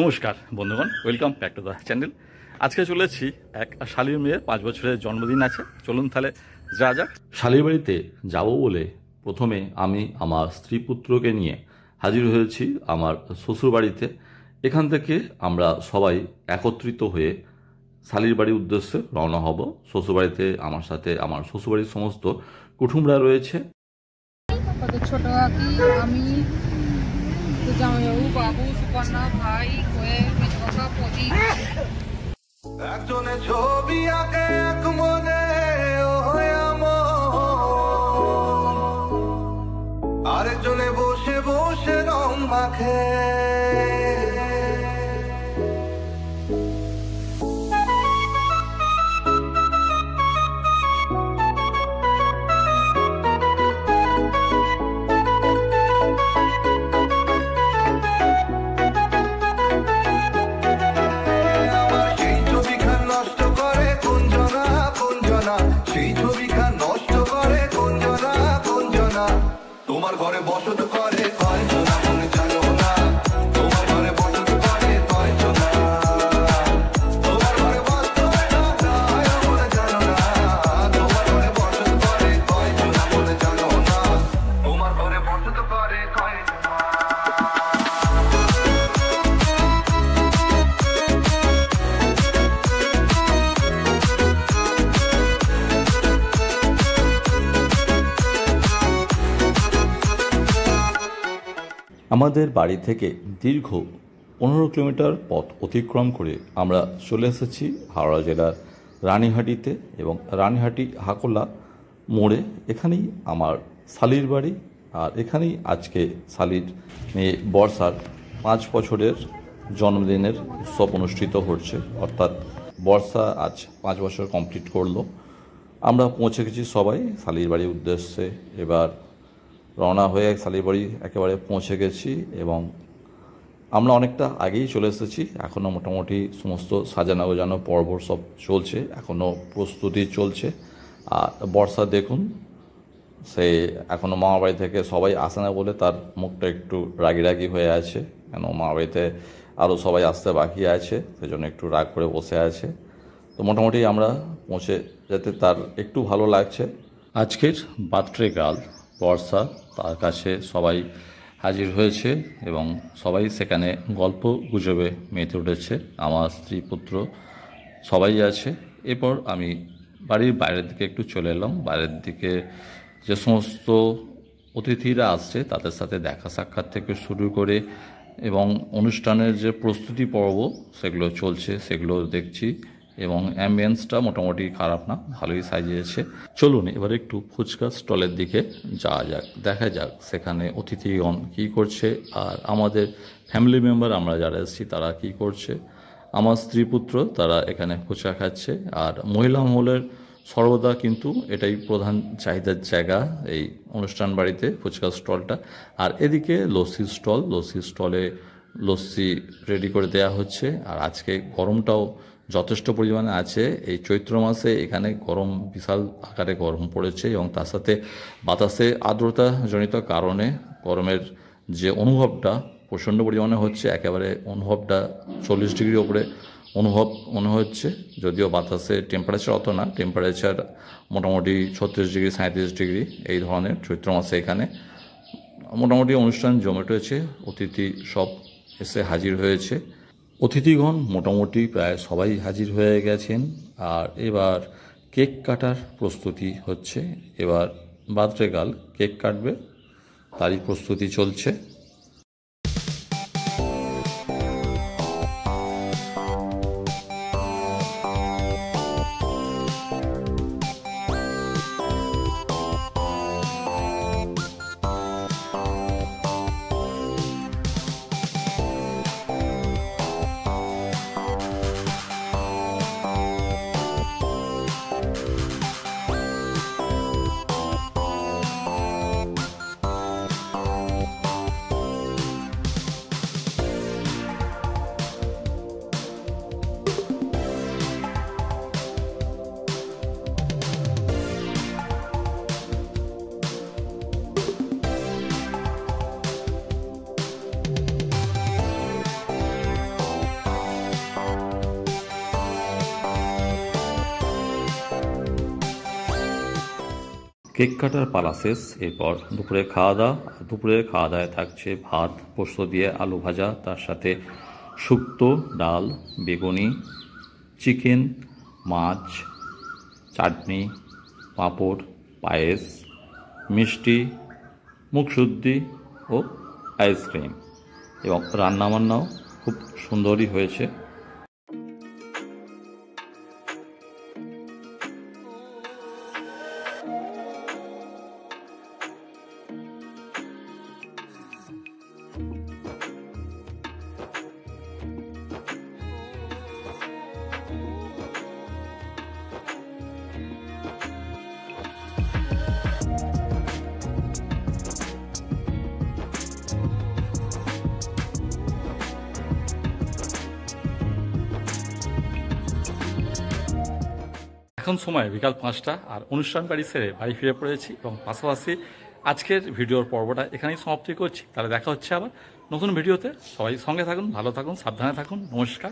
নমস্কার বন্ধুগণ, welcome back to the channel. আজকে চলেছি এক শালীর মেয়ের 5 বছরের জন্মদিন আছে। চলুন তাহলে যা যাক। শালীর বাড়িতে যাব বলে প্রথমে আমি আমার স্ত্রী পুত্রকে নিয়ে হাজির হয়েছি আমার শ্বশুর বাড়িতে। এখান থেকে আমরা সবাই একত্রিত হয়ে শালীর বাড়ির উদ্দেশ্যে রওনা হব। শ্বশুর বাড়িতে আমার সাথে আমার শ্বশুরবাড়ির সমস্ত কুটুমরা রয়েছে। ছোট আমি জামাইবাবু, বাবু, সুপর্ণা, ভাই, মেজবাবা, প্রদীপ। একজনে ছবি আঁকে এক মনে আরেকজনে বসে বসে রং মাখে। তোমার ঘরে বসত করে কয়জনা বলে জানো না, তোমার ঘরে বসত করে কয়জনা, তোমার ঘরে বসত বলে জানো না, তোমার ঘরে বসত করে কয়জনা বলে জানো না, তোমার ঘরে বসত করে কয়জনা। আমাদের বাড়ি থেকে দীর্ঘ 15 কিলোমিটার পথ অতিক্রম করে আমরা চলে এসেছি হাওড়া জেলার রানীহাটিতে, এবং রানীহাটি হাকোলা মোড়ে এখানেই আমার শালীর বাড়ি। আর এখানেই আজকে শালীর মেয়ে বর্ষার 5 বছরের জন্মদিনের উৎসব অনুষ্ঠিত হচ্ছে, অর্থাৎ বর্ষা আজ 5 বছর কমপ্লিট করলো। আমরা পৌঁছে গেছি সবাই শালীর বাড়ির উদ্দেশ্যে। এবার রওনা হয়ে শালীর বাড়ি একেবারে পৌঁছে গেছি, এবং আমরা অনেকটা আগেই চলে এসেছি। এখনও মোটামুটি সমস্ত সাজানো গোজানো পর্ব সব চলছে, এখনও প্রস্তুতি চলছে। আর বর্ষা দেখুন, সে এখনও মামা বাড়ি থেকে সবাই আসে না বলে তার মুখটা একটু রাগি রাগি হয়ে আছে, কেন মামা বাড়িতে আরও সবাই আসতে বাকি আছে, সেজন্য একটু রাগ করে বসে আছে। তো মোটামুটি আমরা পৌঁছে যেতে তার একটু ভালো লাগছে। আজকের বার্থডে গার্ল বর্ষা, তার কাছে সবাই হাজির হয়েছে এবং সবাই সেখানে গল্প গুজবে মেতে উঠেছে। আমার স্ত্রী পুত্র সবাই আছে। এরপর আমি বাড়ির বাইরের দিকে একটু চলে এলাম। বাইরের দিকে যে সমস্ত অতিথিরা আসছে তাদের সাথে দেখা সাক্ষাৎ থেকে শুরু করে এবং অনুষ্ঠানের যে প্রস্তুতি পর্ব সেগুলো চলছে, সেগুলো দেখছি। এবং অ্যাম্বিয়েন্সটা মোটামুটি খারাপ না, ভালোই সাজিয়েছে। চলুন এবার একটু ফুচকা স্টলের দিকে যাওয়া যাক, দেখা যাক সেখানে অতিথিগণ কী করছে আর আমাদের ফ্যামিলি মেম্বার আমরা যারা এসেছি তারা কী করছে। আমার স্ত্রী পুত্র তারা এখানে ফুচকা খাচ্ছে। আর মহিলা মহলের সর্বদা কিন্তু এটাই প্রধান চাহিদার জায়গা এই অনুষ্ঠান বাড়িতে, ফুচকা স্টলটা। আর এদিকে লস্যি স্টল, লস্যি স্টলে লস্যি রেডি করে দেওয়া হচ্ছে। আর আজকে গরমটাও যথেষ্ট পরিমাণে আছে। এই চৈত্র মাসে এখানে গরম, বিশাল আকারে গরম পড়েছে, এবং তার সাথে বাতাসে আর্দ্রতাজনিত কারণে গরমের যে অনুভবটা প্রচণ্ড পরিমাণে হচ্ছে, একেবারে অনুভবটা 40 ডিগ্রি ওপরে অনুভব মনে হচ্ছে। যদিও বাতাসে টেম্পারেচার অত না, টেম্পারেচার মোটামুটি 36 ডিগ্রি 37 ডিগ্রি এই ধরনের চৈত্র মাসে এখানে মোটামুটি অনুষ্ঠান জমে উঠেছে। অতিথি সব এসে হাজির হয়েছে। অতিথিগণ মোটামুটি প্রায় সবাই হাজির হয়ে গেছেন। আর এবার কেক কাটার প্রস্তুতি হচ্ছে। এবার বার্থডে গার্ল কেক কাটবে, তারই প্রস্তুতি চলছে। কেক কাটার পালা শেষ। এরপর দুপুরে খাওয়া দাওয়া। দুপুরের খাওয়া দাওয়ায় থাকছে ভাত, পোস্ত দিয়ে আলু ভাজা, তার সাথে শুক্তো, ডাল, বেগুনি, চিকেন, মাছ, চাটনি, পাঁপড়, পায়েস, মিষ্টি, মুখশুদ্ধি ও আইসক্রিম। এবং রান্নাবান্নাও খুব সুন্দরই হয়েছে। এখন সময় বিকাল 5টা, আর অনুষ্ঠান বাড়ি সেরে বাড়ি ফিরে পড়েছি এবং পাশাপাশি আজকের ভিডিওর পর্বটা এখানেই সমাপ্তি করছি। তাহলে দেখা হচ্ছে আবার নতুন ভিডিওতে। সবাই সঙ্গে থাকুন, ভালো থাকুন, সাবধানে থাকুন। নমস্কার।